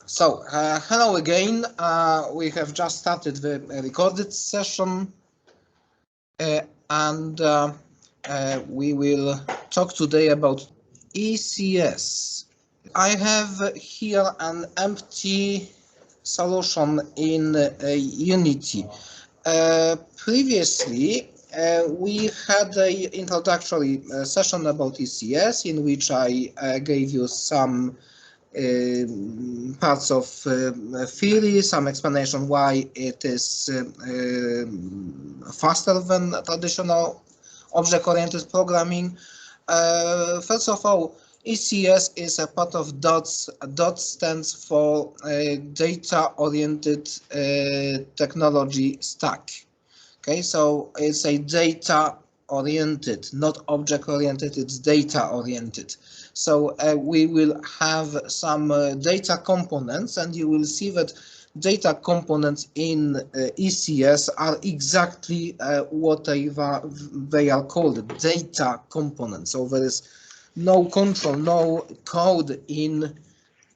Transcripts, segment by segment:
So, hello again. We have just started the recorded session, and we will talk today about ECS. I have here an empty solution in Unity. Previously, we had an introductory session about ECS in which I gave you some parts of theory, some explanation why it is faster than traditional object-oriented programming. First of all, ECS is a part of DOTS. DOTS stands for Data-Oriented Technology Stack. Okay, so it's a data-oriented, not object-oriented, it's data-oriented. So we will have some data components, and you will see that data components in ECS are exactly what they are called, data components. So there is no control, no code in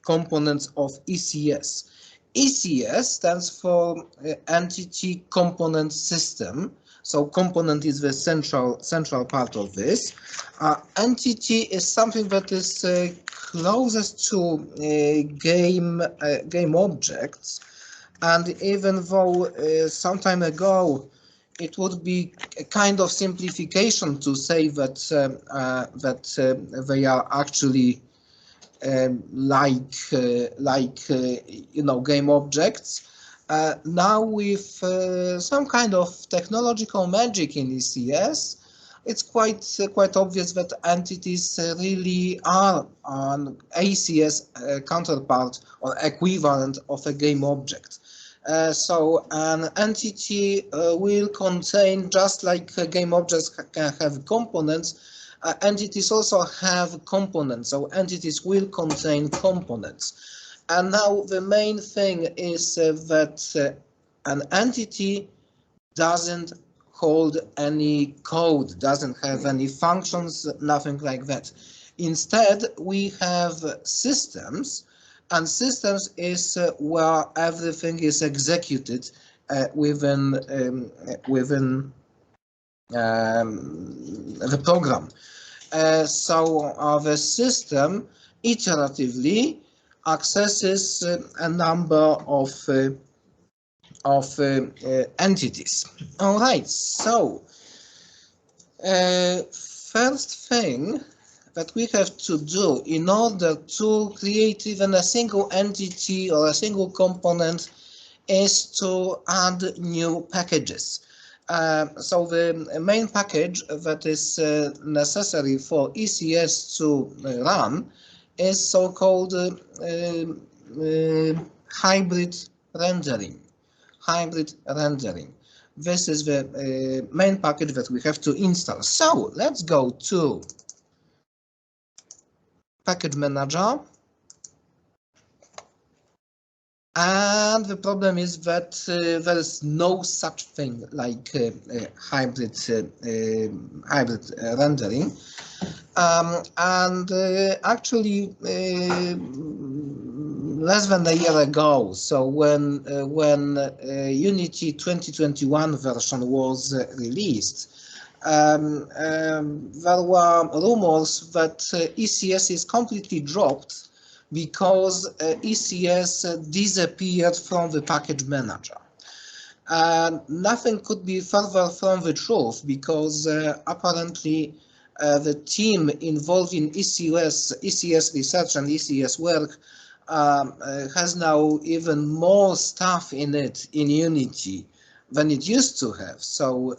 components of ECS. ECS stands for Entity Component System. So component is the central part of this. Entity is something that is closest to game objects, and even though some time ago it would be a kind of simplification to say that they are actually game objects. Now with some kind of technological magic in ECS, it's quite obvious that entities really are an ECS counterpart or equivalent of a game object. So an entity will contain, just like game objects can have components, entities also have components, so entities will contain components. And now the main thing is that an entity doesn't hold any code, doesn't have any functions, nothing like that. Instead, we have systems, and systems is where everything is executed within the program. So the system iteratively accesses a number of entities. All right, so first thing that we have to do in order to create even a single entity or a single component is to add new packages. So the main package that is necessary for ECS to run is so-called hybrid rendering. This is the main package that we have to install. So let's go to Package Manager. And the problem is that there is no such thing like hybrid rendering. Actually, less than a year ago, so when Unity 2021 version was released, there were rumors that ECS is completely dropped because ECS disappeared from the package manager. Nothing could be further from the truth, because apparently the team involved in ECS research and ECS work has now even more stuff in it in Unity than it used to have. So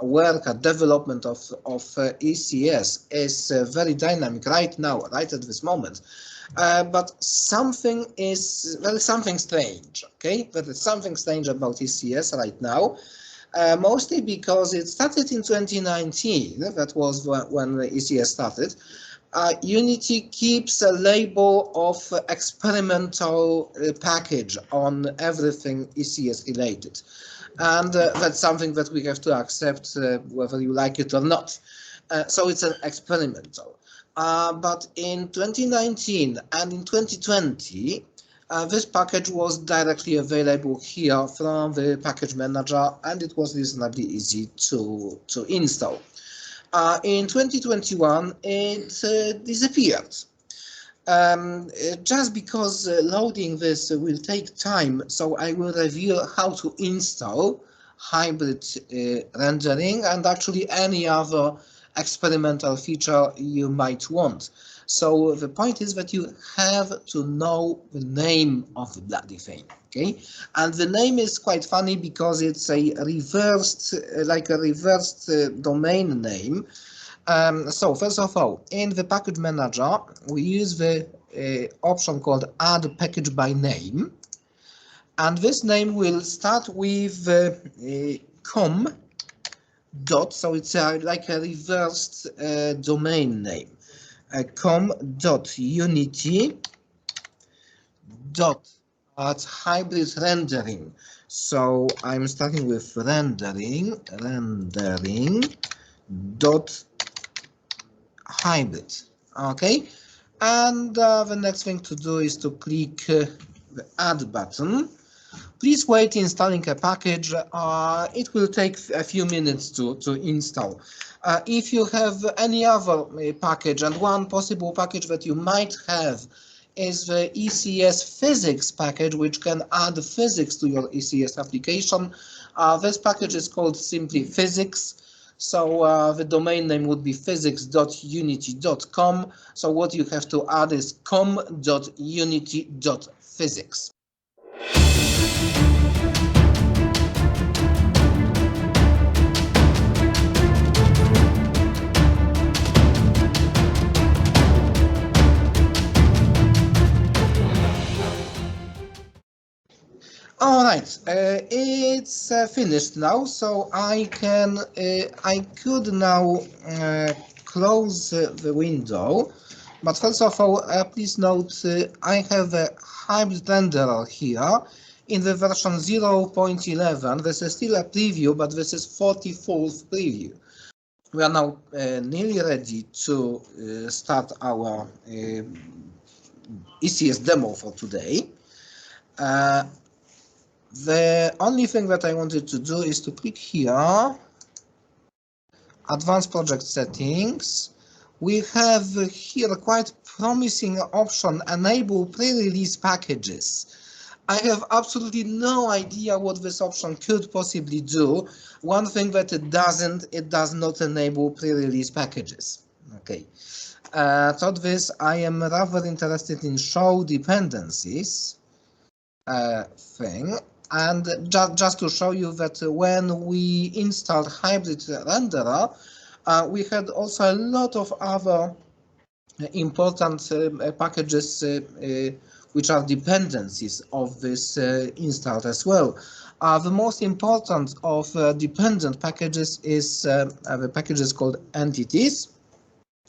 work at development of ECS is very dynamic right now, right at this moment. But something strange, okay? There is something strange about ECS right now, mostly because it started in 2019, that was when ECS started. Unity keeps a label of experimental package on everything ECS related. And that's something that we have to accept whether you like it or not. So it's an experimental. But in 2019 and in 2020, This package was directly available here from the package manager, and it was reasonably easy to install. In 2021, it disappeared. Just because loading this will take time, so I will reveal how to install hybrid rendering and actually any other experimental feature you might want. So the point is that you have to know the name of the bloody thing, okay? And the name is quite funny because it's a reversed, like a reversed domain name. So first of all, in the package manager, we use the option called add package by name. And this name will start with com dot, so it's like a reversed domain name. Com dot unity dot at hybrid rendering. So I'm starting with rendering dot hybrid. Okay, and the next thing to do is to click the add button. Please wait installing a package. It will take a few minutes to install. If you have any other package, and one possible package that you might have is the ECS physics package, which can add physics to your ECS application. This package is called simply physics. So the domain name would be physics.unity.com. So what you have to add is com.unity.physics. All right, it's finished now, so I could now close the window. But first of all, please note I have a hybrid renderer here in the version 0.11. This is still a preview, but this is 44th preview. We are now nearly ready to start our ECS demo for today. The only thing that I wanted to do is to click here, Advanced Project Settings. We have here quite promising option, Enable Pre-release Packages. I have absolutely no idea what this option could possibly do. One thing that it does not enable pre-release packages. Okay. Thought this, I am rather interested in show dependencies thing. And just to show you that when we installed hybrid renderer, we had also a lot of other important packages which are dependencies of this installed as well. The most important of dependent packages is the packages called entities,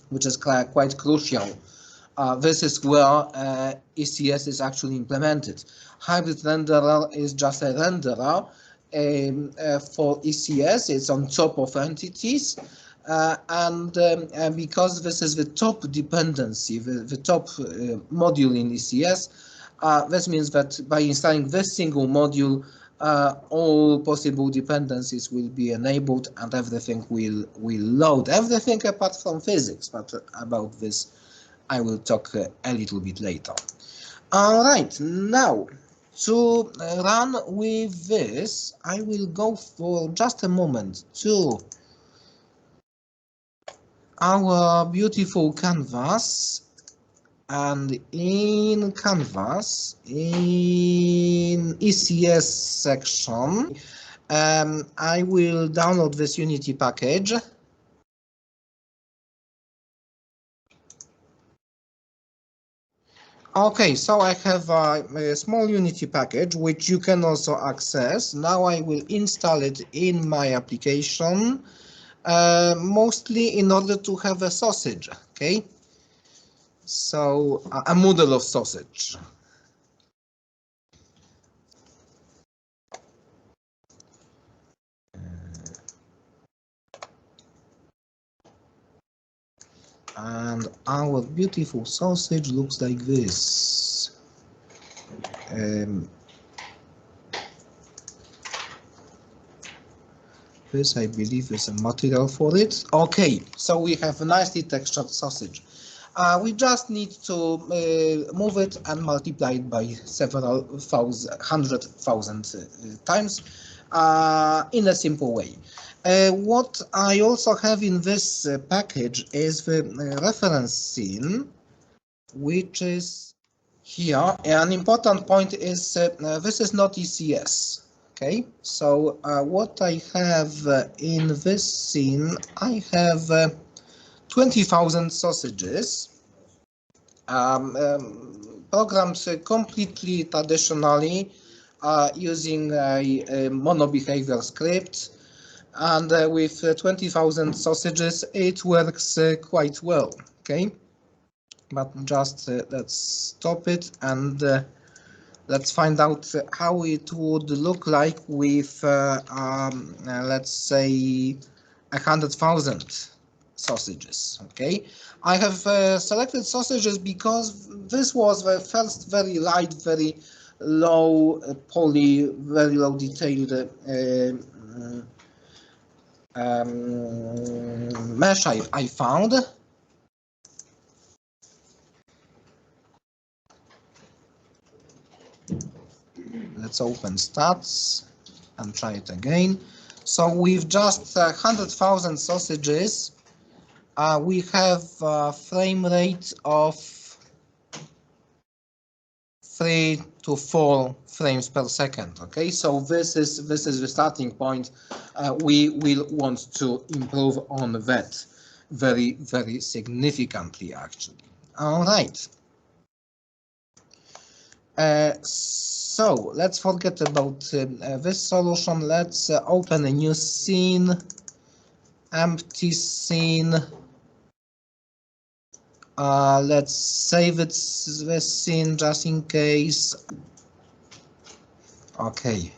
which is quite crucial. This is where ECS is actually implemented. Hybrid renderer is just a renderer for ECS. It's on top of entities. And because this is the top dependency, the top module in ECS, this means that by installing this single module, all possible dependencies will be enabled and everything will load. Everything apart from physics, but about this I will talk a little bit later. All right, now to run with this, I will go for just a moment to our beautiful canvas, and in canvas, in ECS section, I will download this Unity package. Okay, so I have a small Unity package which you can also access. Now I will install it in my application, mostly in order to have a sausage, okay? So a model of sausage. And our beautiful sausage looks like this. This, I believe, is a material for it. Okay, so we have a nicely textured sausage. We just need to move it and multiply it by several hundred thousand times in a simple way. What I also have in this package is the reference scene, which is here. An important point is this is not ECS. Okay, so what I have in this scene, I have 20,000 sausages programmed completely traditionally using a mono-behavior script, and with 20,000 sausages it works quite well. Okay, but just let's stop it and let's find out how it would look like with let's say 100,000 sausages. Okay, I have selected sausages because this was the first very light, very low poly, very low detailed mesh I found. Let's open stats and try it again. So with just 100,000 sausages, we have a frame rate of 3 to 4 frames per second. Okay, so this is the starting point. We will want to improve on that very significantly, actually. All right. So let's forget about this solution. Let's open a new scene, empty scene. Let's save this scene just in case. Okay.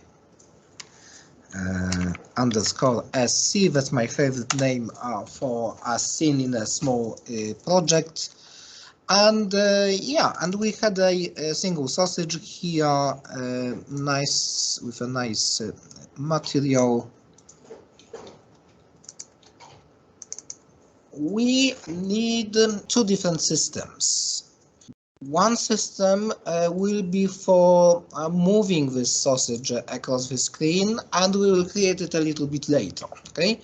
Underscore SC, that's my favorite name for a scene in a small project. And yeah, and we had a single sausage here, nice, with a nice material. We need two different systems. One system will be for moving this sausage across the screen, and we will create it a little bit later, okay?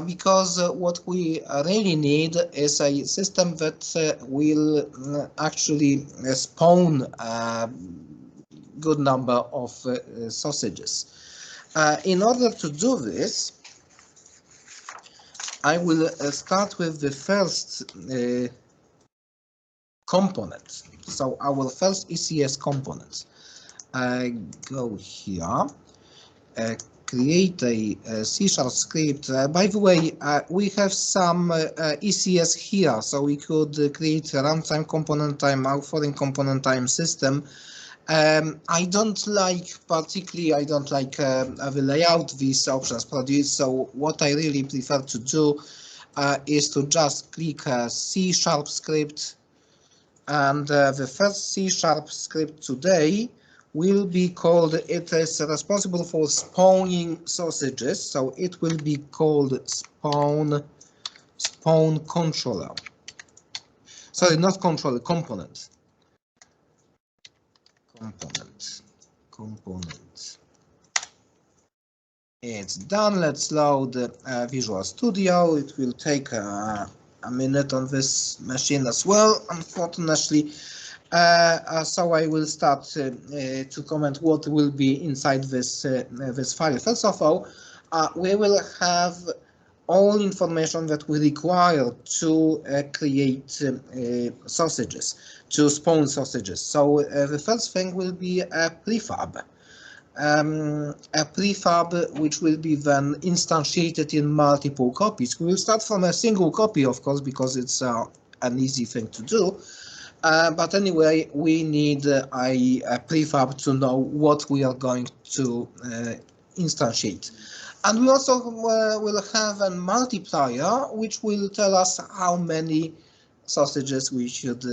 Because what we really need is a system that will actually spawn a good number of sausages. In order to do this, I will start with the first component. So our first ECS component. Go here. Create a C# script. By the way, we have some ECS here, so we could create a runtime component time, outputting component time system. I don't like the layout these options produce, so what I really prefer to do is to just click a C# script, and the first C# script today will be called, it is responsible for spawning sausages, so it will be called spawn controller. Sorry, not controller, component. Component. It's done. Let's load Visual Studio. It will take a minute on this machine as well, unfortunately. So I will start to comment what will be inside this this file. First of all, we will have all information that we require to create sausages, to spawn sausages. So the first thing will be a prefab. A prefab which will be then instantiated in multiple copies. We will start from a single copy, of course, because it's an easy thing to do. But anyway, we need a prefab to know what we are going to instantiate. And we also will have a multiplier which will tell us how many sausages we should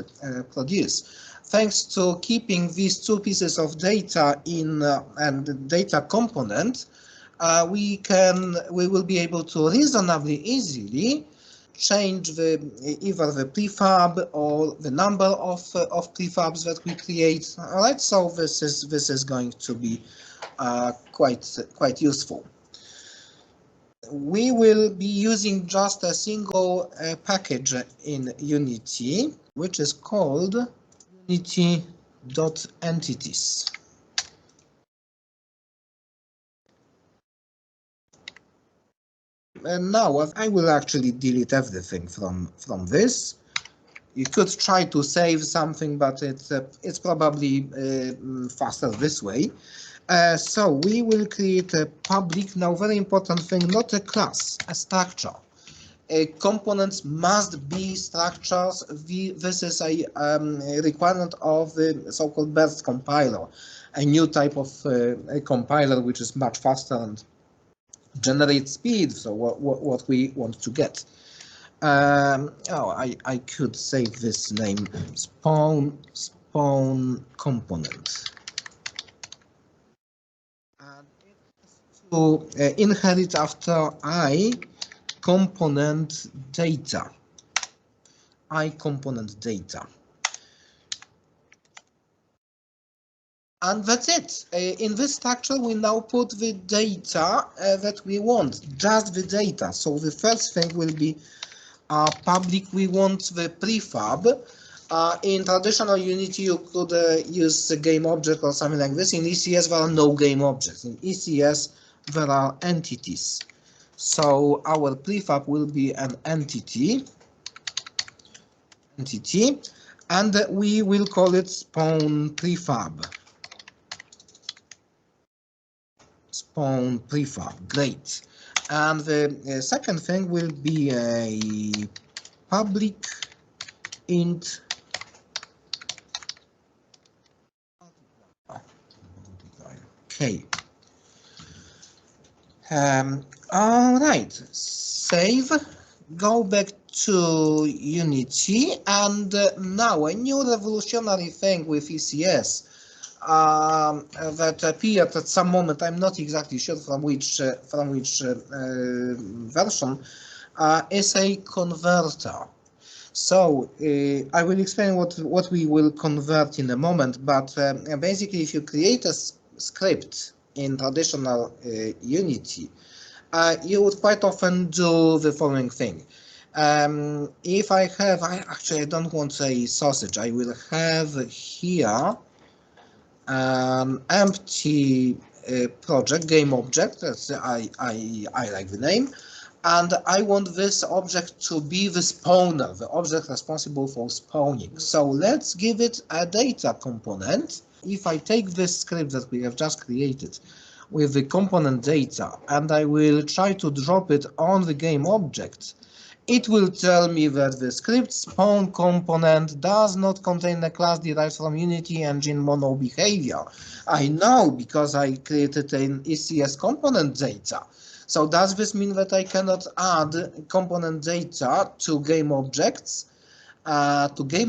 produce. Thanks to keeping these two pieces of data in and the data component, we will be able to reasonably easily change either the prefab or the number of prefabs that we create. All right, so this is going to be quite useful. We will be using just a single package in Unity, which is called Unity.entities. And now I will actually delete everything from this. You could try to save something, but it's probably faster this way. So we will create a public, now very important thing, not a class, a structure. Components must be structures. This is a requirement of the so-called burst compiler, a new type of a compiler which is much faster and generates speed, so what we want to get. I could save this name, spawn component. And it has to inherit after I component data. And that's it. In this structure, we now put the data that we want, just the data. So the first thing will be public. We want the prefab. In traditional Unity, you could use a game object or something like this. In ECS, there are no game objects. In ECS, there are entities. So our prefab will be an entity, and we will call it spawn prefab. Great. And the second thing will be a public int k. All right, save, go back to Unity, and now a new revolutionary thing with ECS that appeared at some moment. I'm not exactly sure from which version, is a converter. So I will explain what we will convert in a moment, but basically if you create a script in traditional Unity, you would quite often do the following thing. If I don't want a sausage, I will have here an empty project, game object, that's I like the name, and I want this object to be the spawner, the object responsible for spawning. So let's give it a data component. If I take this script that we have just created with the component data and I will try to drop it on the game object, it will tell me that the script spawn component does not contain a class derived from Unity engine mono behavior. I know because I created an ECS component data. So does this mean that I cannot add component data to game objects? Absolutely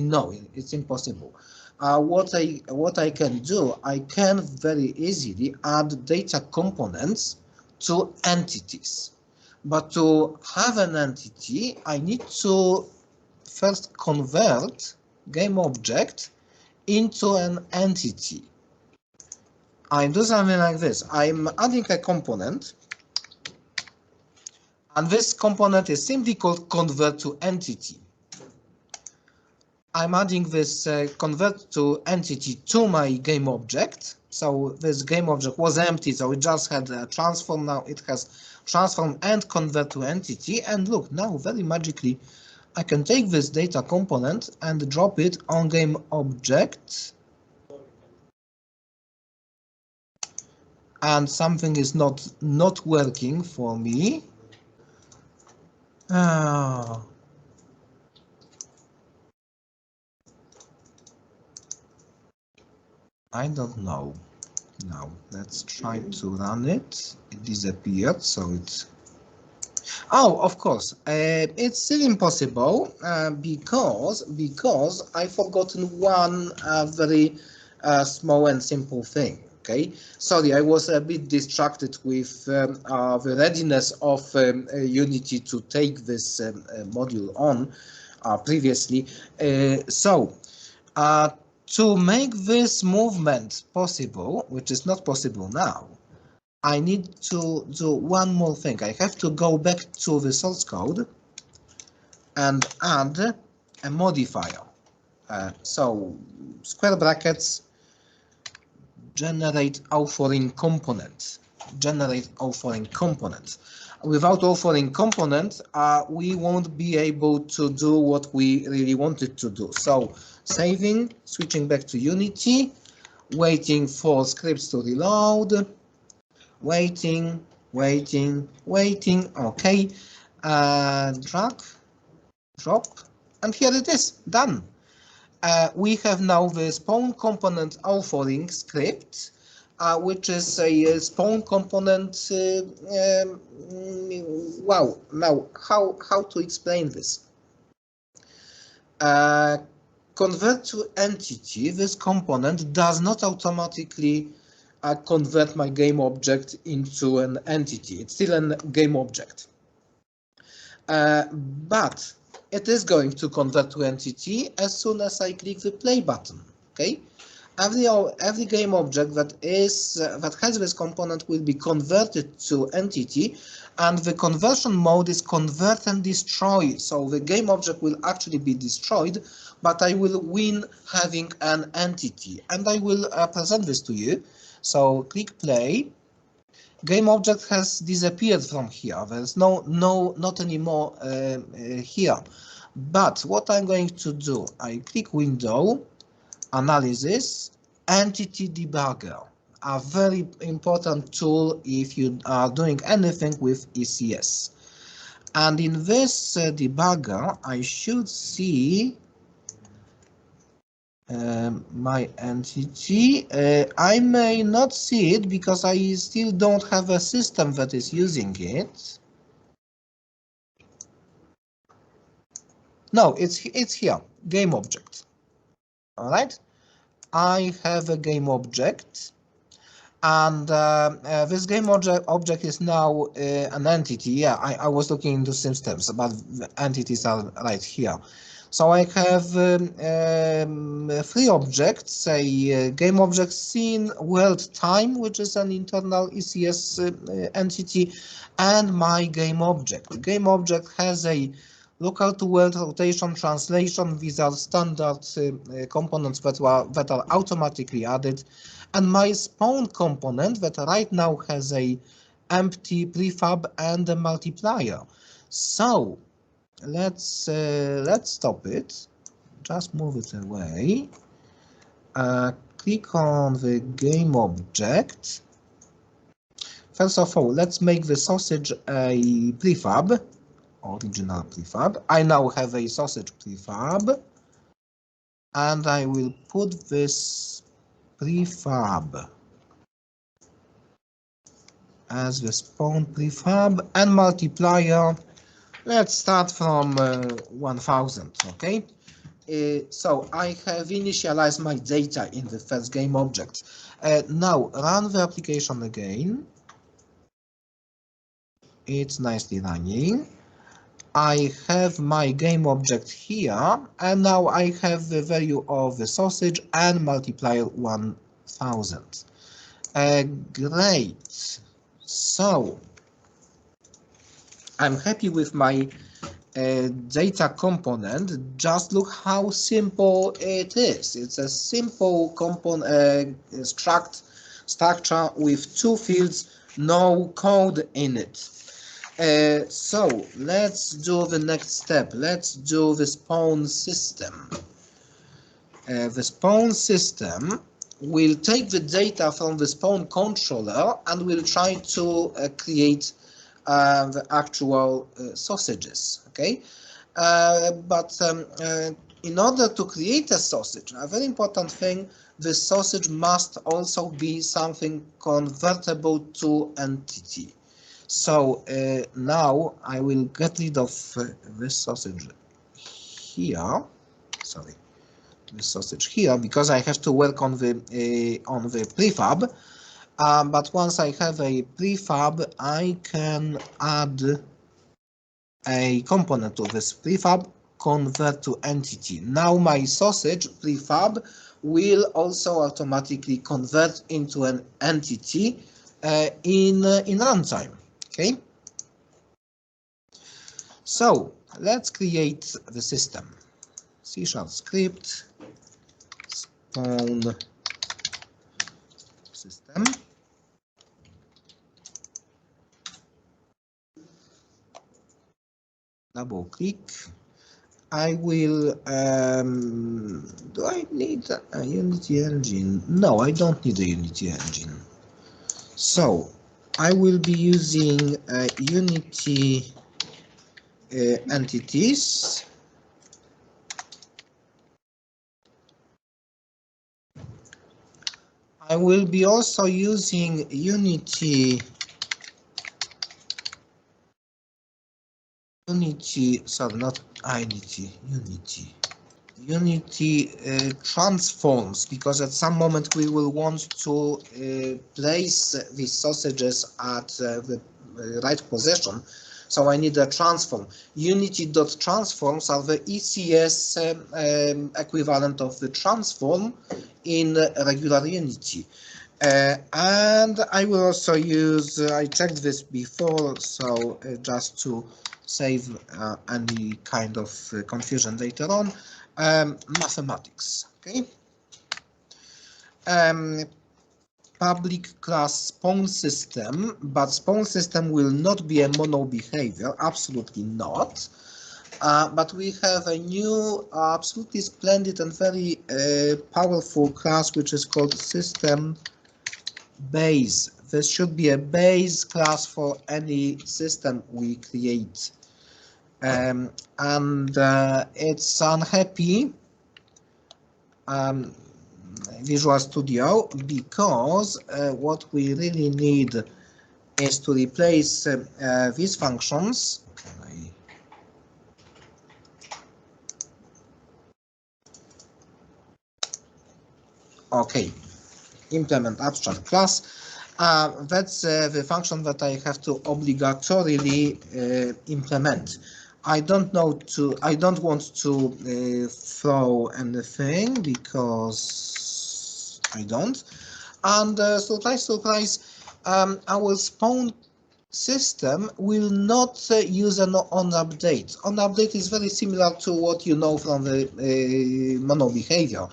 no, it's impossible. What I can do, I can very easily add data components to entities. But to have an entity, I need to first convert game object into an entity. I do something like this. I'm adding a component, and this component is simply called convert to entity. I'm adding this convert to entity to my game object. So this game object was empty, so it just had a transform. Now it has transform and convert to entity. And look, now very magically, I can take this data component and drop it on game object. And something is not working for me. I don't know. Now let's try to run it. It disappeared, so it's Oh, of course. It's still impossible because I've forgotten one very small and simple thing. Okay, sorry, I was a bit distracted with the readiness of Unity to take this module on previously. Uh, to make this movement possible, which is not possible now, I need to do one more thing. I have to go back to the source code and add a modifier. So square brackets, generate authoring component. Generate authoring component. Without authoring component, we won't be able to do what we really wanted to do. So saving, switching back to Unity, waiting for scripts to reload. Waiting, okay, drag, drop, and here it is, done. We have now the spawn component authoring script, which is a spawn component. Wow, now how to explain this? Convert to entity, this component does not automatically convert my game object into an entity. It's still a game object. But it is going to convert to entity as soon as I click the play button. Okay, every game object that has this component will be converted to entity, and the conversion mode is convert and destroy. So the game object will actually be destroyed, but I will win having an entity, and I will present this to you. So click play. Game object has disappeared from here. There's not anymore here. But what I'm going to do, I click Window, Analysis, Entity Debugger, a very important tool if you are doing anything with ECS. And in this debugger, I should see my entity. I may not see it because I still don't have a system that is using it. No, it's here, game object. All right, I have a game object, and this game object is now an entity. Yeah, I was looking into systems, but the entities are right here. So I have three objects, a game object scene, world time, which is an internal ECS entity, and my game object. The game object has a local to world rotation translation. These are standard components that are automatically added. And my spawn component that right now has a empty prefab and a multiplier. So let's stop it. Just move it away. Click on the game object. First of all, let's make the sausage a prefab, original prefab. I now have a sausage prefab, and I will put this prefab as the spawn prefab and multiplier. Let's start from 1000, okay? So I have initialized my data in the first game object. Now run the application again. It's nicely running. I have my game object here, and now I have the value of the sausage and multiplier 1000. Great. So I'm happy with my data component. Just look how simple it is. It's a simple component structure with two fields, no code in it. So let's do the next step. Let's do the spawn system. The spawn system will take the data from the spawn controller and will try to create the actual sausages. Okay, but in order to create a sausage, a very important thing, the sausage must also be something convertible to entity. So now I will get rid of this sausage here. Sorry, this sausage here, because I have to work on the prefab. But once I have a prefab, I can add a component to this prefab, convert to entity. Now my sausage prefab will also automatically convert into an entity in runtime. Okay. So let's create the system. C# script spawn system. Double click. I will, do I need a Unity engine? No, I don't need a Unity engine. So I will be using Unity entities. I will be also using Unity, sorry, not Unity transforms, because at some moment we will want to place these sausages at the right position. So I need a transform. Unity.transforms are the ECS equivalent of the transform in regular Unity. And I will also use, I checked this before, so just to save any kind of confusion later on, mathematics. Okay. Public class spawn system, but spawn system will not be a mono behavior, absolutely not. But we have a new, absolutely splendid and very powerful class, which is called system base. This should be a base class for any system we create. And it's unhappy, Visual Studio, because what we really need is to replace these functions. Okay, implement abstract class. That's the function that I have to obligatorily implement. I don't want to throw anything, because I don't. And surprise, surprise, our spawn system will not use an onUpdate. OnUpdate is very similar to what you know from the mono behavior.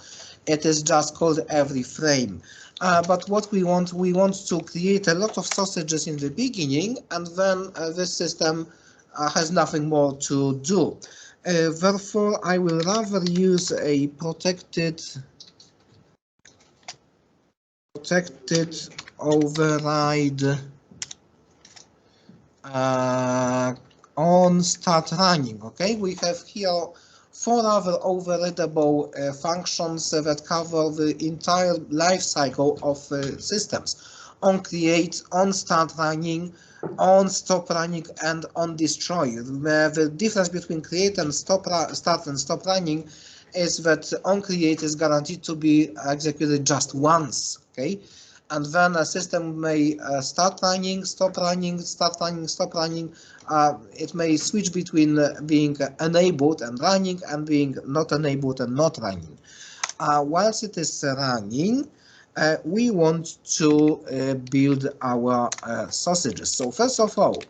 It is just called every frame. But what we want to create a lot of sausages in the beginning, and then this system has nothing more to do. Therefore, I will rather use a protected override on start running. Okay, we have here 4 other overridable functions that cover the entire life cycle of systems: on create, on start running, on stop running, and on destroy. The difference between create and start and stop running is that on create is guaranteed to be executed just once. Okay. And then a system may start running, stop running, start running, stop running. It may switch between being enabled and running, and being not enabled and not running. Whilst it is running, we want to build our sausages. So first of all,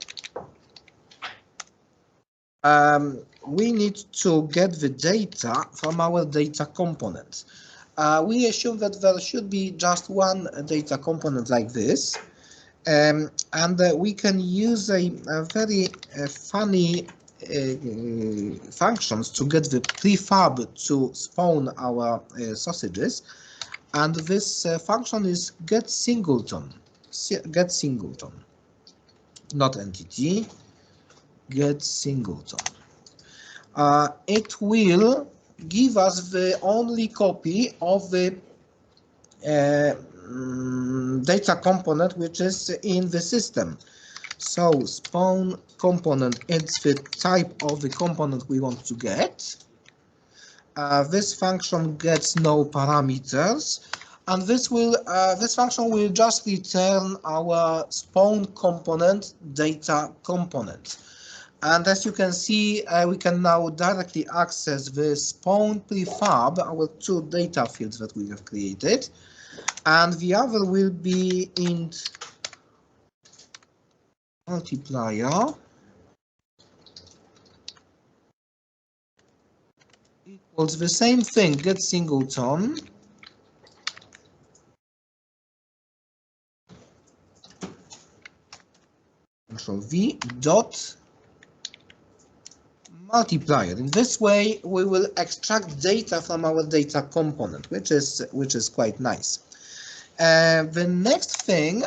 we need to get the data from our data component. We assume that there should be just one data component like this, and we can use a very funny functions to get the prefab to spawn our sausages, and this function is get singleton, not entity, get singleton. It will give us the only copy of the data component which is in the system. So spawn component, it's the type of the component we want to get. This function gets no parameters, and this function will just return our spawn component data component. And as you can see, we can now directly access the spawn prefab, our two data fields that we have created, and the other will be int multiplier equals the same thing, get singleton, Control V dot multiplier. In this way, we will extract data from our data component, which is quite nice. The next thing,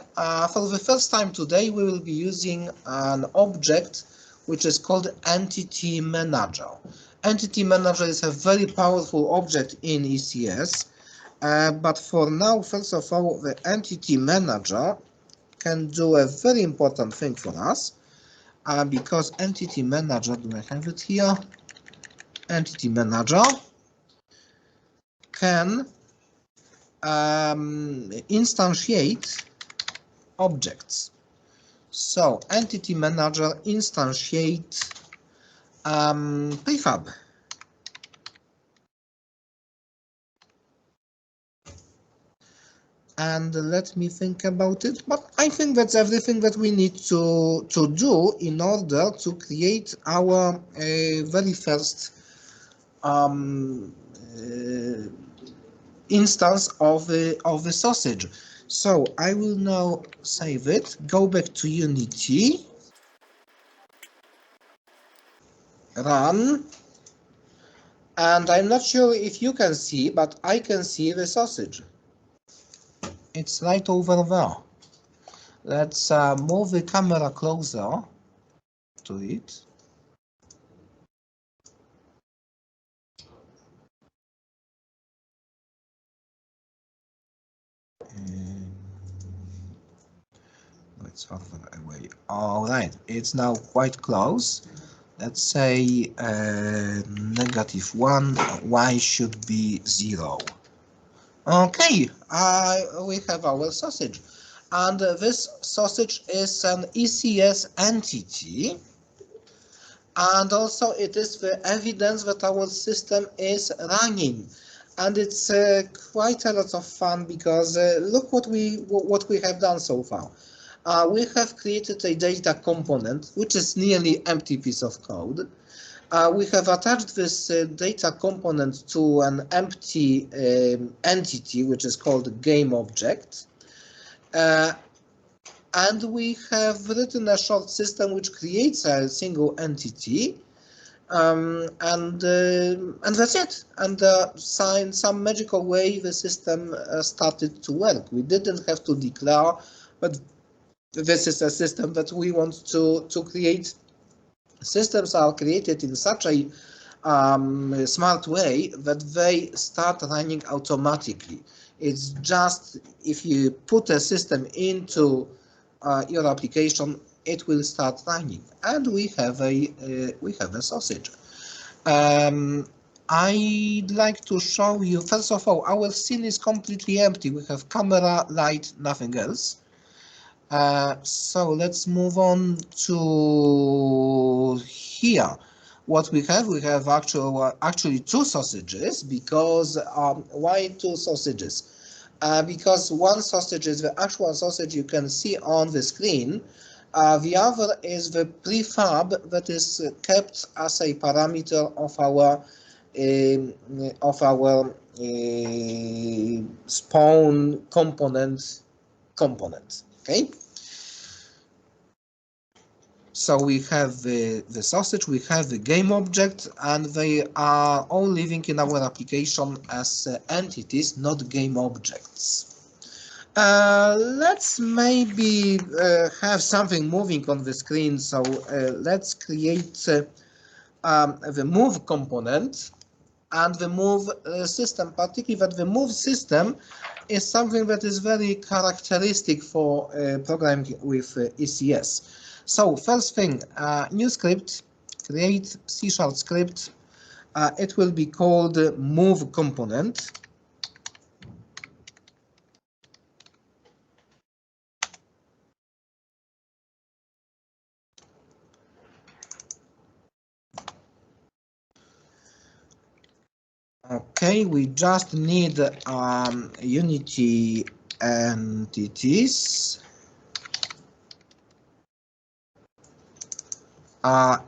for the first time today, we will be using an object which is called Entity Manager. Entity Manager is a very powerful object in ECS, but for now, first of all, the Entity Manager can do a very important thing for us, because Entity Manager, do I have it here? Entity Manager can instantiate objects. So Entity Manager instantiate prefab. And let me think about it, but I think that's everything that we need to do in order to create our very first instance of the sausage. So I will now save it, go back to Unity, run, and I'm not sure if you can see, but I can see the sausage. It's right over there. Let's move the camera closer to it. It's further away. All right, it's now quite close. Let's say -1, y should be 0. Okay, we have our sausage. And this sausage is an ECS entity. And also it is the evidence that our system is running. And it's quite a lot of fun, because look what we have done so far. We have created a data component, which is nearly empty piece of code. We have attached this data component to an empty entity, which is called game object. And we have written a short system which creates a single entity. And that's it. And in some magical way, the system started to work. We didn't have to declare, but this is a system that we want to create. Systems are created in such a smart way that they start running automatically. It's just if you put a system into your application, it will start running, and we have a sausage. I'd like to show you, first of all, our scene is completely empty. We have camera, light, nothing else. So let's move on to here. What we have actually two sausages, because why two sausages? Because one sausage is the actual sausage you can see on the screen. The other is the prefab that is kept as a parameter of our spawn component. Okay. So we have the sausage, we have the game object, and they are all living in our application as entities, not game objects. Let's maybe have something moving on the screen. So let's create the move component and the move system, particularly that the move system is something that is very characteristic for programming with ECS. So first thing, new script, create C# script. It will be called move component. Okay, we just need Unity entities.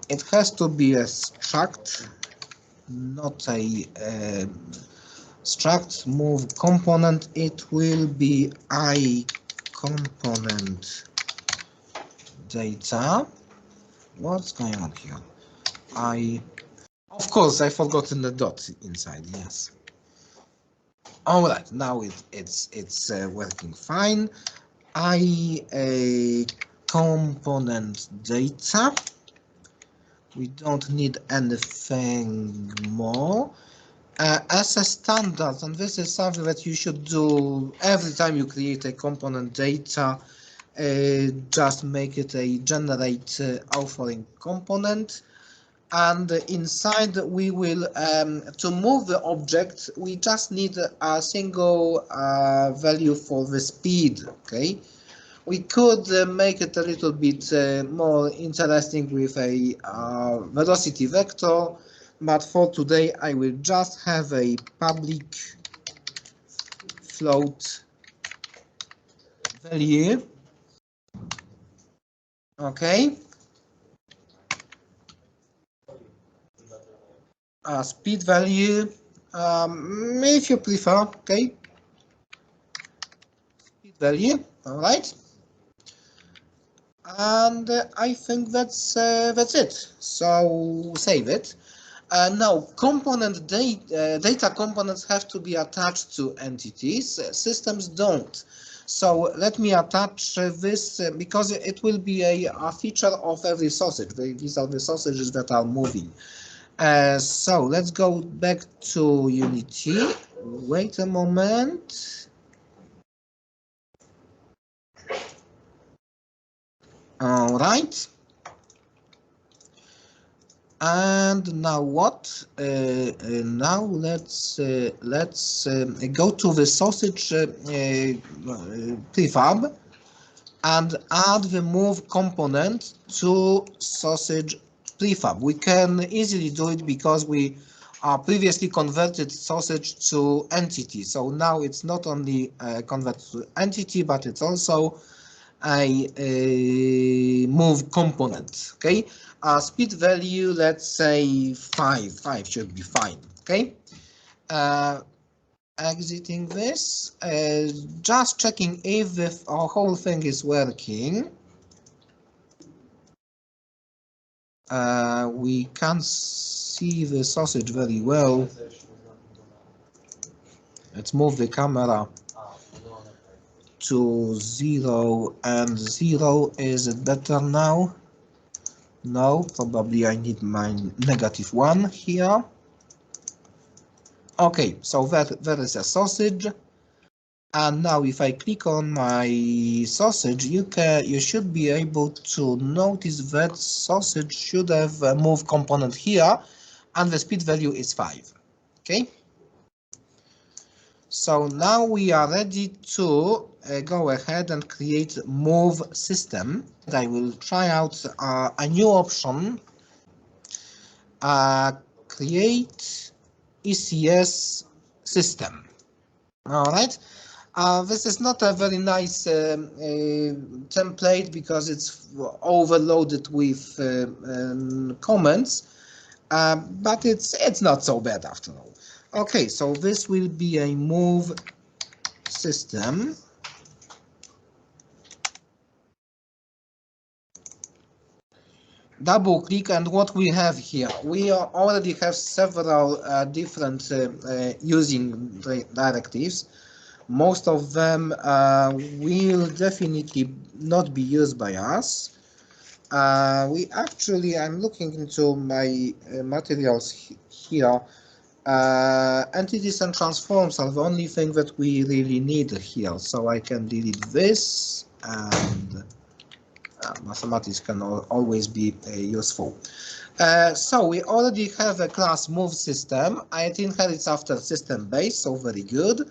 It has to be a struct, not a struct move component. It will be I component data. What's going on here? Of course, I forgotten the dot inside. Yes. All right, now it's working fine. I component data. We don't need anything more. As a standard, and this is something that you should do every time you create a component data, just make it a generate authoring component. And inside we will, to move the object, we just need a single value for the speed, okay? We could make it a little bit more interesting with a velocity vector, but for today I will just have a public float value. Okay. Speed value, if you prefer, okay. Speed value, all right. And I think that's it. So save it. Now, component data components have to be attached to entities. Systems don't. So let me attach this because it will be a feature of every sausage. These are the sausages that are moving. So let's go back to Unity. Wait a moment. All right. And now what? Now let's go to the sausage prefab and add the move component to sausage prefab. We can easily do it because we previously converted sausage to entity. So now it's not only converted to entity, but it's also a move component. Okay, speed value, let's say 5 should be fine. Okay, exiting this, just checking if our whole thing is working. We can't see the sausage very well. Let's move the camera to 0 and 0. Is it better now? No, probably I need my -1 here. Okay, so that is a sausage. And now if I click on my sausage, you should be able to notice that sausage should have a move component here, and the speed value is 5. Okay. So now we are ready to go ahead and create move system. I will try out a new option, create ECS system. All right. This is not a very nice template because it's overloaded with comments, but it's not so bad after all. Okay, so this will be a move system. Double click, and what we have here, we already have several different using directives. Most of them will definitely not be used by us. I'm looking into my materials here. Entities and transforms are the only thing that we really need here. So I can delete this and mathematics can always be useful. So we already have a class move system. It inherits after system base, so very good.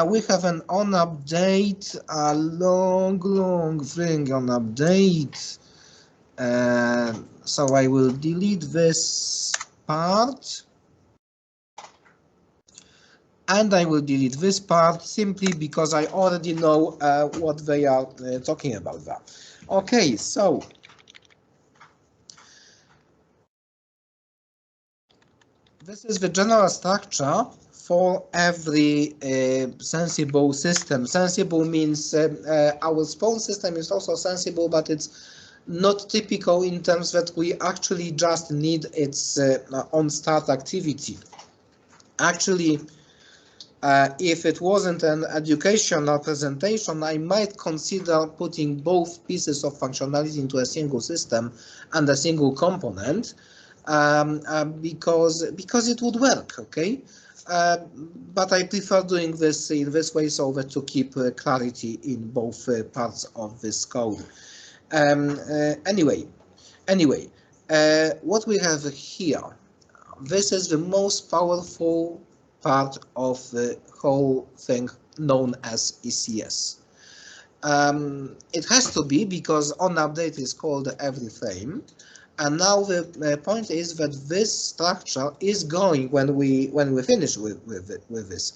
We have an on update, a long thing on update. So I will delete this part. And I will delete this part simply because I already know what they are talking about there. Okay, so this is the general structure for every sensible system. Sensible means our spawn system is also sensible, but it's not typical in terms that we actually just need its on-start activity. Actually, if it wasn't an educational presentation, I might consider putting both pieces of functionality into a single system and a single component because it would work, okay? But I prefer doing this in this way so that to keep clarity in both parts of this code. Anyway, what we have here, this is the most powerful part of the whole thing known as ECS. It has to be because on update is called every frame, and now the point is that this structure is going, when we finish with this,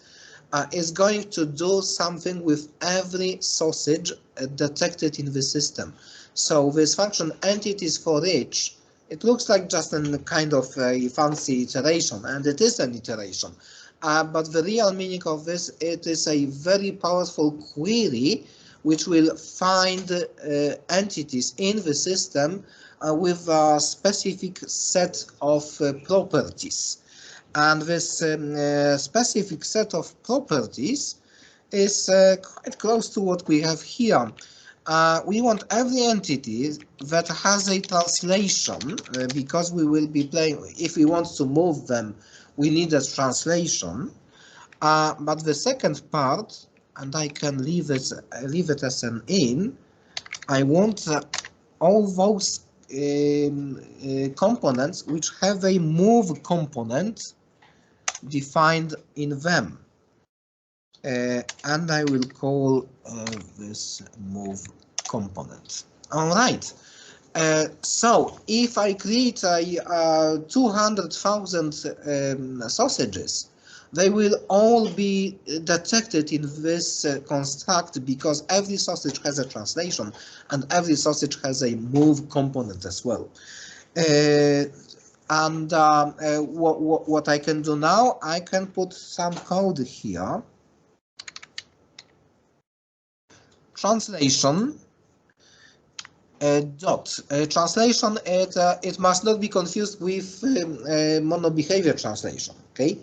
is going to do something with every sausage detected in the system. So this function entities for each, it looks like just a kind of a fancy iteration, and it is an iteration. But the real meaning of this, it is a very powerful query which will find entities in the system with a specific set of properties. And this specific set of properties is quite close to what we have here. We want every entity that has a translation because we will be playing, if we want to move them, we need a translation, but the second part, and I can leave it as an in, I want all those components which have a move component defined in them. And I will call this move component. All right. So if I create 200,000 sausages, they will all be detected in this construct because every sausage has a translation and every sausage has a move component as well. What I can do now, I can put some code here. Translation. Translation, it must not be confused with monobehavior translation, okay?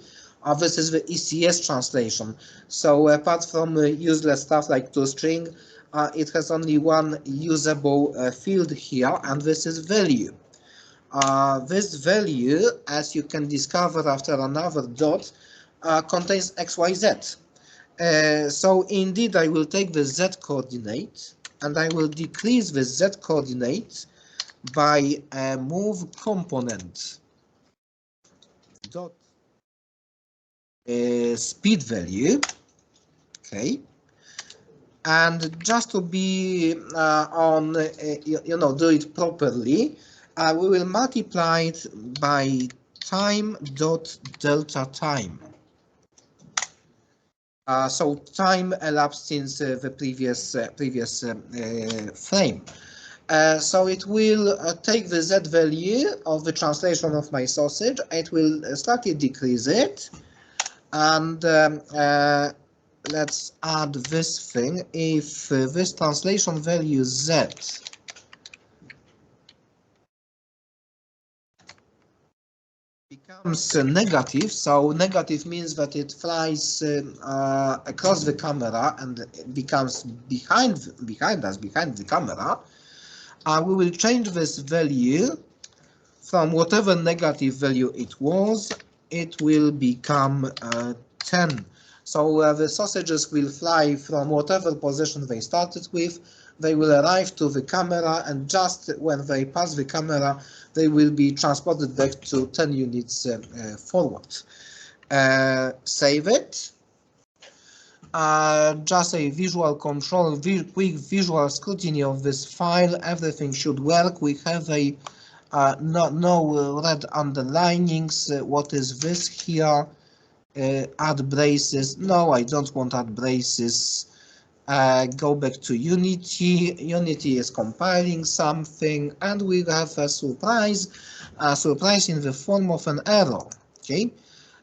This is the ECS translation. So apart from useless stuff like toString, it has only one usable field here, and this is value. This value, as you can discover after another dot, contains XYZ. So indeed, I will take the Z coordinate, and I will decrease the Z coordinate by a move component dot speed value, okay, and just to be do it properly, we will multiply it by time dot delta time. So time elapsed since the previous frame. So it will take the Z value of the translation of my sausage, it will slightly decrease it, and let's add this thing. If this translation value Z becomes negative, so negative means that it flies across the camera and it becomes behind the camera, we will change this value from whatever negative value it was, it will become 10. So the sausages will fly from whatever position they started with. They will arrive to the camera, and just when they pass the camera, they will be transported back to 10 units forward. Save it. Just a visual control, quick visual scrutiny of this file. Everything should work. We have a no red underlinings. What is this here? Add braces. No, I don't want add braces. Go back to Unity. Unity is compiling something, and we have a surprise in the form of an error. Okay,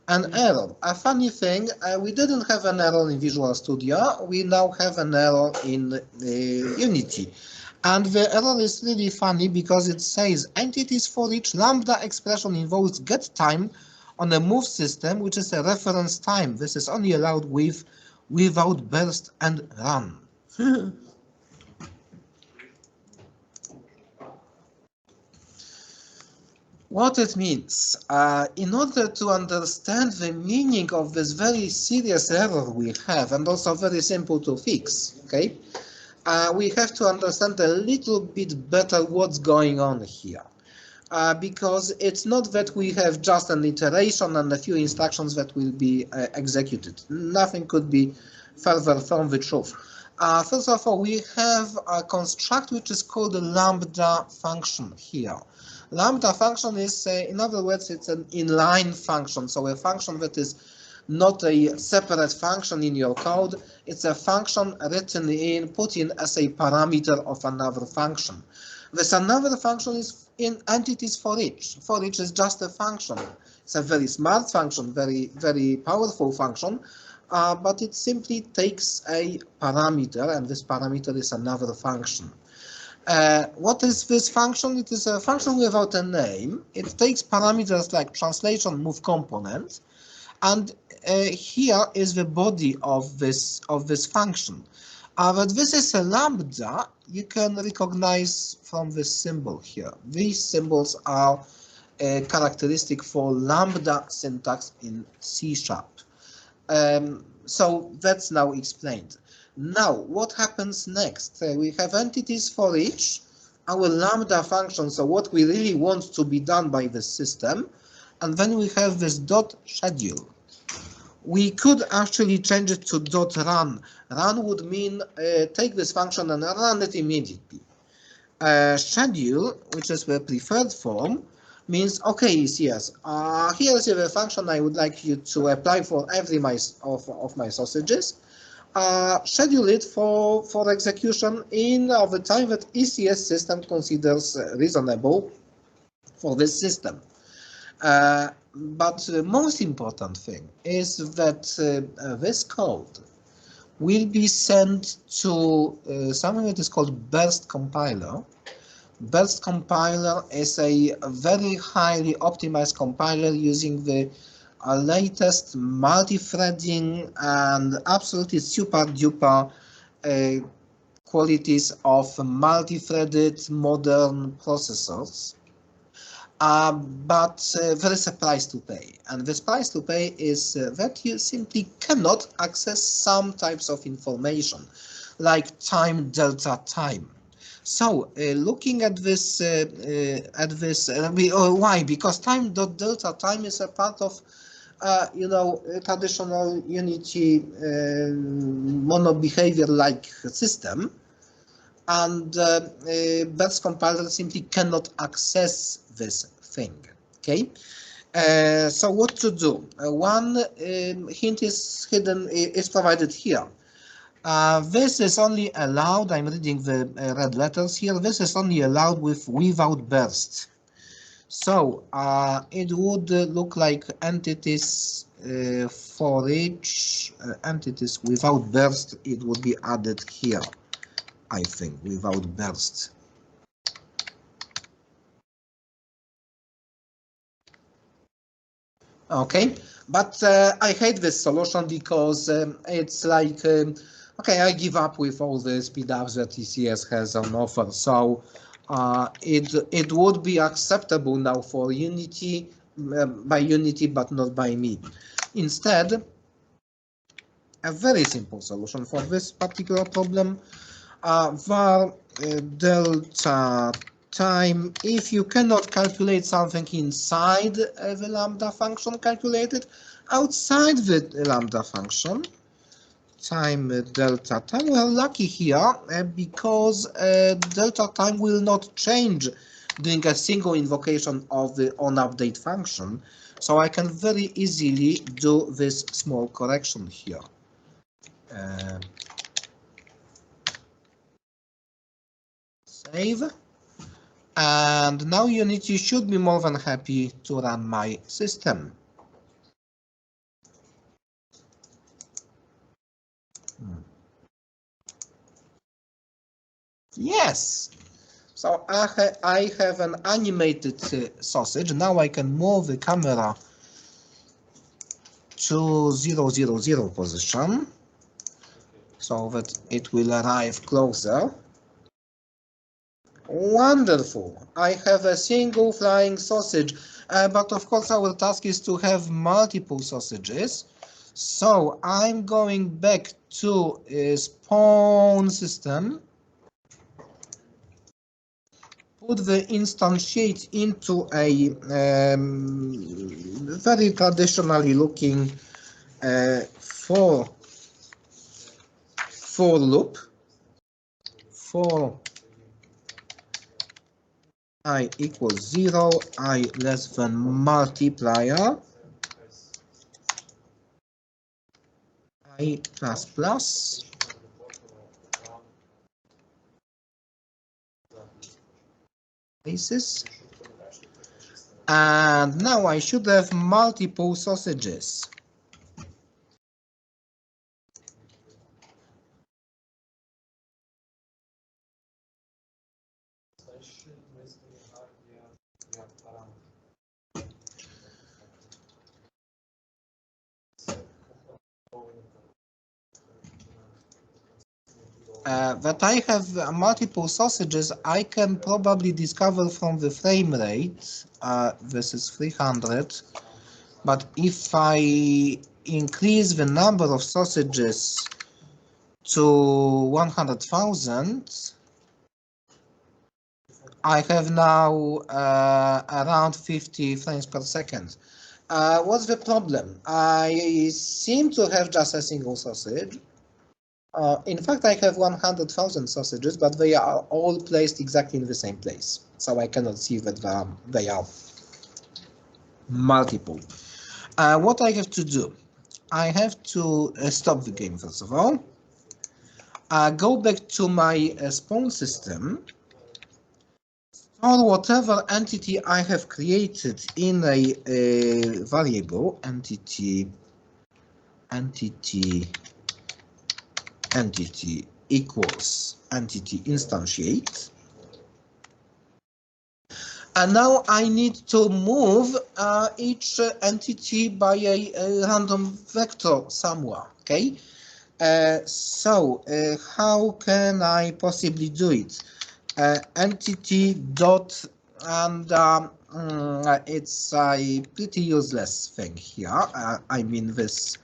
an error. A funny thing, we didn't have an error in Visual Studio. We now have an error in Unity. And the error is really funny because it says entities for each lambda expression involves get time on a move system, which is a reference time. This is only allowed without burst and run. What it means, in order to understand the meaning of this very serious error we have, and also very simple to fix, okay, we have to understand a little bit better what's going on here. Because it's not that we have just an iteration and a few instructions that will be executed. Nothing could be further from the truth. First of all, we have a construct which is called a lambda function here. Lambda function is, in other words, it's an inline function, so a function that is not a separate function in your code. It's a function written in, put in as a parameter of another function. This another function is in entities for each. For each is just a function. It's a very smart function, very powerful function, but it simply takes a parameter, and this parameter is another function. What is this function? It is a function without a name. It takes parameters like translation, move component, and here is the body of this function. But this is a lambda. You can recognize from this symbol here. These symbols are characteristic for lambda syntax in C#. So that's now explained. Now, what happens next? We have entities for each, our lambda function, so what we really want to be done by the system, and then we have this dot schedule. We could actually change it to dot run. Run would mean take this function and run it immediately. Schedule, which is the preferred form, means, okay, ECS, here is the function I would like you to apply for every of my sausages. Schedule it for execution in the time that ECS system considers reasonable for this system. But the most important thing is that this code will be sent to something that is called burst compiler. Burst compiler is a very highly optimized compiler using the latest multi-threading and absolutely super duper qualities of multi-threaded modern processors. But there is a price to pay, and this price to pay is that you simply cannot access some types of information, like time delta time. So, looking at this, why? Because time delta time is a part of, traditional Unity mono behavior-like system, and burst compiler simply cannot access this thing. Okay, so what to do? One hint is provided here. This is only allowed. I'm reading the red letters here. This is only allowed without burst. So it would look like entities for each entities without burst. It would be added here, I think, without burst. Okay, but I hate this solution because it's like, okay, I give up with all the speedups that ECS has on offer. So it would be acceptable now for Unity, by Unity, but not by me. Instead, a very simple solution for this particular problem. Var delta time. If you cannot calculate something inside the lambda function, calculate it outside the lambda function. Time delta time. We are lucky here because delta time will not change during a single invocation of the onUpdate function. So I can very easily do this small correction here. Save. And now Unity should be more than happy to run my system. Yes. So I have an animated sausage. Now I can move the camera to 000 position so that it will arrive closer. Wonderful. I have a single flying sausage, but of course our task is to have multiple sausages. So I'm going back to spawn system. Put the instantiate into a very traditionally looking for loop. For I equals 0, I less than multiplier, I plus plus, basis. And now I should have multiple sausages. That I have multiple sausages, I can probably discover from the frame rate. This is 300. But if I increase the number of sausages to 100,000, I have now around 50 frames per second. What's the problem? I seem to have just a single sausage. In fact, I have 100,000 sausages, but they are all placed exactly in the same place. So I cannot see that they are multiple. What I have to do? I have to stop the game, first of all. Go back to my spawn system. Store whatever entity I have created in a variable, entity equals entity instantiate. And now I need to move each entity by a random vector somewhere, okay? So how can I possibly do it? Entity dot, and it's a pretty useless thing here. I mean this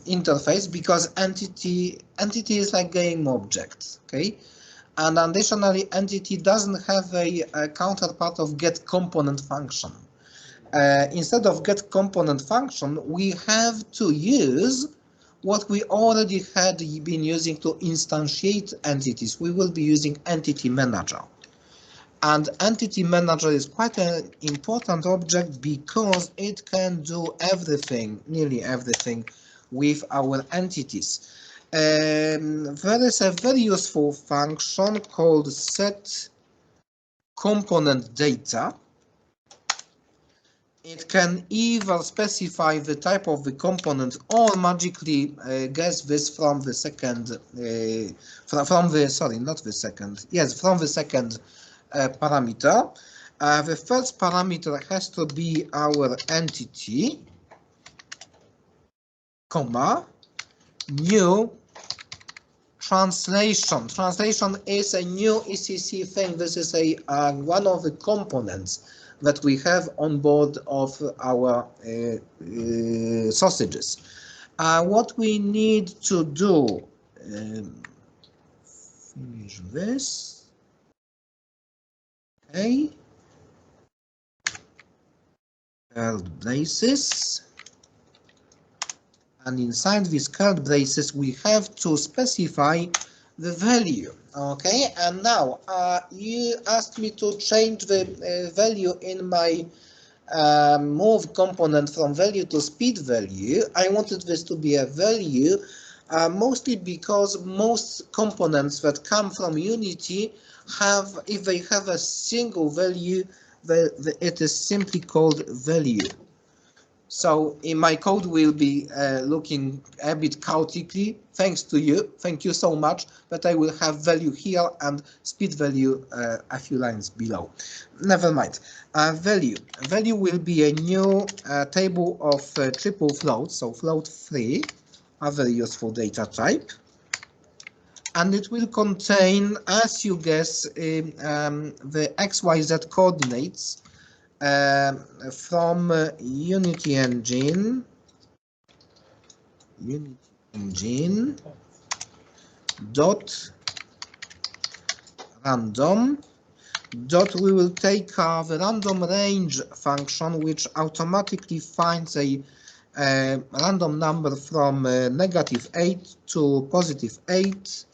interface, because entity is like game object, okay? And additionally, entity doesn't have a counterpart of get component function. Instead of get component function, we have to use what we already had been using to instantiate entities. We will be using entity manager. And entity manager is quite an important object because it can do everything, nearly everything, with our entities. There is a very useful function called set component data. It can either specify the type of the component or magically guess this from the second, from the second parameter. The first parameter has to be our entity, comma, new translation. Translation is a new ECC thing. This is a one of the components that we have on board of our sausages. What we need to do, finish this, okay, curved braces, and inside these curved braces we have to specify the value. Okay, and now you asked me to change the value in my move component from value to speed value. I wanted this to be a value, mostly because most components that come from Unity have, if they have a single value, it is simply called value. So in my code will be looking a bit chaotically, thanks to you. Thank you so much. But I will have value here and speed value a few lines below. Never mind. Value will be a new table of triple floats, so float 3, a very useful data type. And it will contain, as you guess, the XYZ coordinates from Unity engine dot random dot we will take the random range function, which automatically finds a random number from -8 to +8.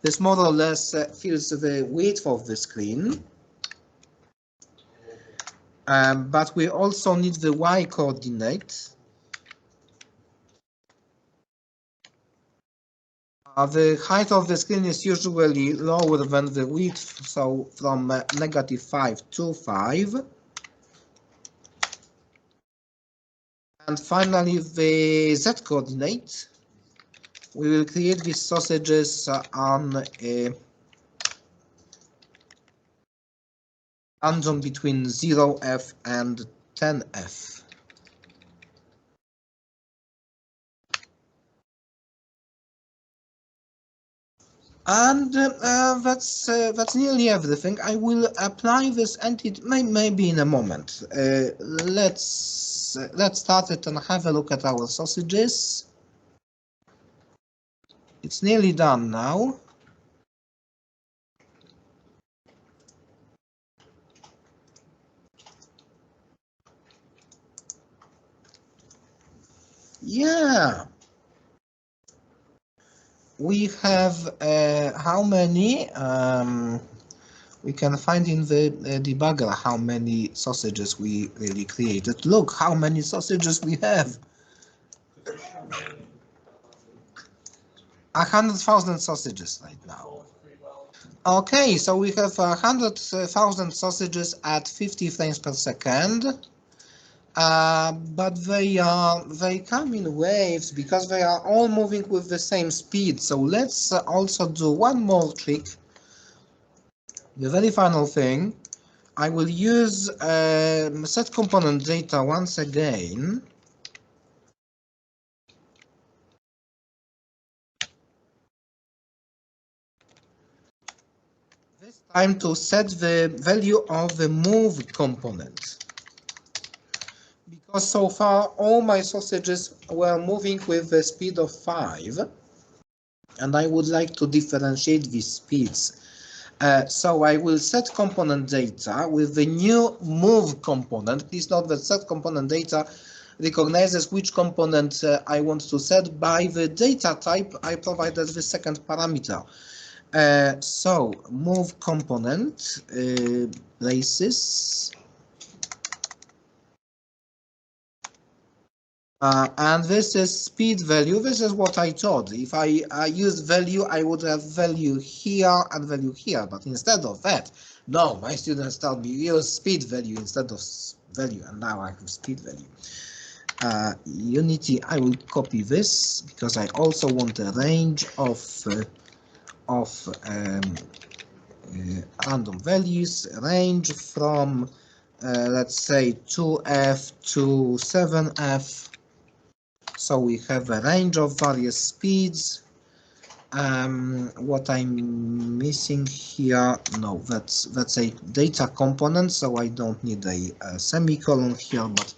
This more or less fills the width of the screen. But we also need the y coordinate. The height of the screen is usually lower than the width, so from -5 to 5. And finally, the z coordinate. We will create these sausages on a random between 0f and 10f. And that's nearly everything. I will apply this entity maybe in a moment. Let's start it and have a look at our sausages. It's nearly done now. Yeah. We have how many? We can find in the debugger how many sausages we really created. Look how many sausages we have. 100,000 sausages right now. Okay, so we have 100,000 sausages at 50 frames per second. But they come in waves because they are all moving with the same speed. So let's also do one more trick. The very final thing, I will use set component data once again. This time to set the value of the move component. Because so far all my sausages were moving with the speed of 5. And I would like to differentiate these speeds. So I will set component data with the new move component. Please note that set component data recognizes which component I want to set by the data type I provided the second parameter. So move component places. And this is speed value. This is what I thought. If I used value, I would have value here and value here. But instead of that, no, my students told me use speed value instead of value. And now I have speed value. Unity, I will copy this because I also want a range of random values. Range from, let's say, 2f to 7f. So we have a range of various speeds, What I'm missing here, no, that's a data component, so I don't need a semicolon here, but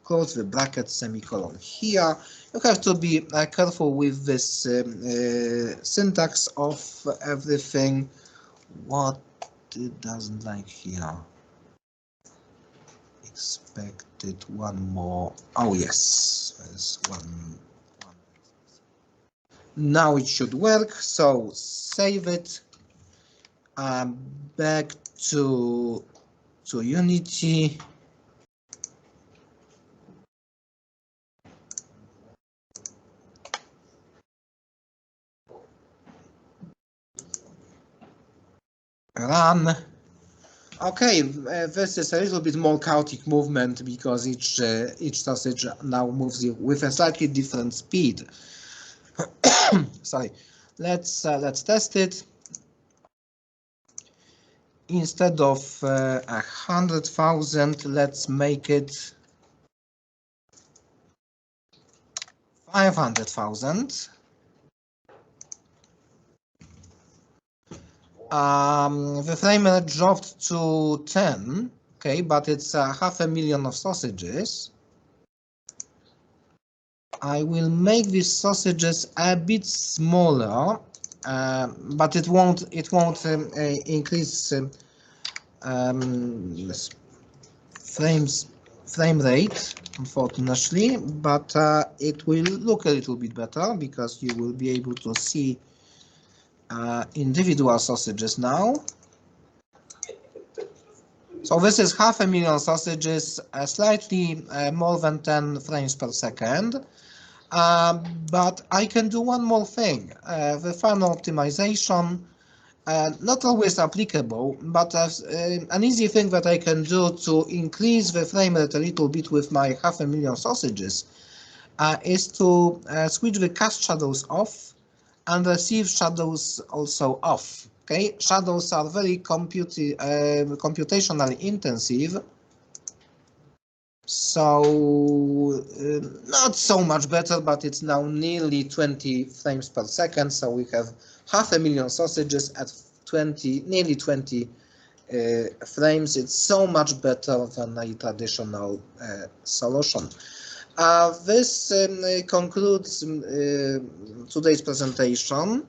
close the bracket, semicolon here. You have to be careful with this syntax of everything. What it doesn't like here? Expected one more. Oh yes, there's one. Now it should work, so save it, back to Unity. Run. Okay, this is a little bit more chaotic movement because each sausage now moves with a slightly different speed. Sorry, let's test it. Instead of 100,000, let's make it 500,000. The frame rate dropped to 10, okay, but it's 500,000 of sausages. I will make these sausages a bit smaller, but it won't increase frame rate, unfortunately, but it will look a little bit better because you will be able to see individual sausages now. So this is 500,000 sausages, slightly more than 10 frames per second. But I can do one more thing. The final optimization, not always applicable, but an easy thing that I can do to increase the frame rate a little bit with my 500,000 sausages is to switch the cast shadows off and receive shadows also off. Okay, shadows are very computationally intensive, so not so much better, but it's now nearly 20 frames per second. So we have 500,000 sausages at nearly 20 frames. It's so much better than a traditional solution. This concludes today's presentation.